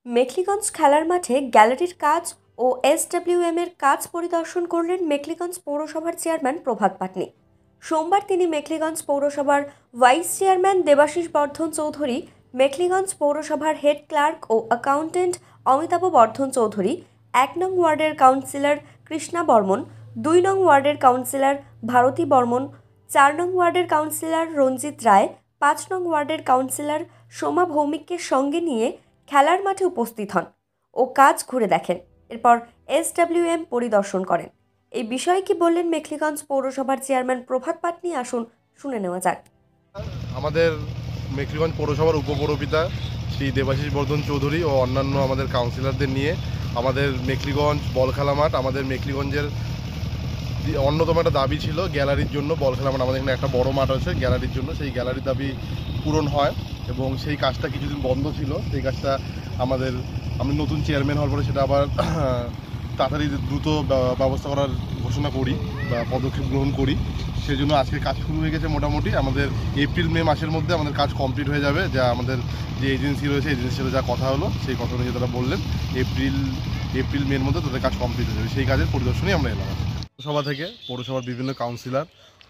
মেখলিগঞ্জ খেলার মাঠে গ্যালারির কাজ ও এসডব্লিউএম এর কাজ পরিদর্শন করলেন মেখলিগঞ্জ পৌরসভার চেয়ারম্যান প্রভাত পাটনি। সোমবার তিনি মেখলিগঞ্জ পৌরসভার ভাইস চেয়ারম্যান দেবাশিস বর্ধন চৌধুরী, মেখলিগঞ্জ পৌরসভার হেড ক্লার্ক ও অ্যাকাউন্টেন্ট অমিতাভ বর্ধন চৌধুরী, 1 নং ওয়ার্ডের কাউন্সিলর কৃষ্ণা বর্মন, 2 নং ওয়ার্ডের কাউন্সিলর ভারতী বর্মন, 4 নং ওয়ার্ডের কাউন্সিলর রঞ্জিত রায়, 5 নং ওয়ার্ডের কাউন্সিলর সোমা ভৌমিককে সঙ্গে নিয়ে খেলার মাঠে উপস্থিত হন ও কাজ ঘুরে দেখেন। এরপর এসডব্লিউএম পরিদর্শন করেন। এই বিষয়ে কি বললেন মেখলিগঞ্জ পৌরসভার চেয়ারম্যান প্রভাত পাটনি, আসুন শুনে নেওয়া যাক। আমাদের মেখলিগঞ্জ পৌরসভার উপপৌরপিতা শ্রী দেবাশিস বর্ধন চৌধুরী ও অন্যান্য আমাদের কাউন্সিলরদের নিয়ে আমাদের মেখলিগঞ্জ বল খেলা মাঠ, আমাদের মেখলিগঞ্জের অন্যতম একটা দাবি ছিল গ্যালারির জন্য। বল খেলা মাঠ, আমাদের এখানে একটা বড় মাঠ আছে গ্যালারির জন্য, সেই গ্যালারির দাবি পূরণ হয় এবং সেই কাজটা কিছুদিন বন্ধ ছিল। সেই কাজটা আমি নতুন চেয়ারম্যান হওয়ার পরে সেটা আবার তাড়াতাড়ি দ্রুত ব্যবস্থা করার ঘোষণা করি বা পদক্ষেপ গ্রহণ করি। সেই জন্য আজকে কাজ শুরু হয়ে গেছে। মোটামুটি আমাদের এপ্রিল মে মাসের মধ্যে আমাদের কাজ কমপ্লিট হয়ে যাবে। যা আমাদের যে এজেন্সি রয়েছে, এজেন্সির সাথে যা কথা হলো সেই কথা অনুযায়ী তারা বললেন এপ্রিল মের মধ্যে তাদের কাজ কমপ্লিট হয়ে যাবে। সেই কাজের পরিদর্শনই আমরা এলাম। পৌরসভা থেকে পৌরসভার বিভিন্ন কাউন্সিলর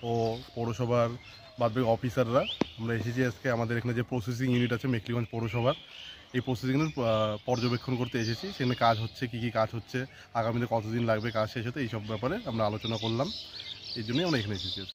ও পৌরসভার বাদবাকি অফিসাররা আমরা এসেছি আজকে আমাদের এখানে যে প্রসেসিং ইউনিট আছে মেখলিগঞ্জ পৌরসভার, এই প্রসেসিং ইউনিট পর্যবেক্ষণ করতে এসেছি। সেখানে কাজ হচ্ছে, কী কী কাজ হচ্ছে, আগামীতে কতদিন লাগবে কাজ শেষ হতে, এইসব ব্যাপারে আমরা আলোচনা করলাম। এই জন্যই আমরা এখানে এসেছি।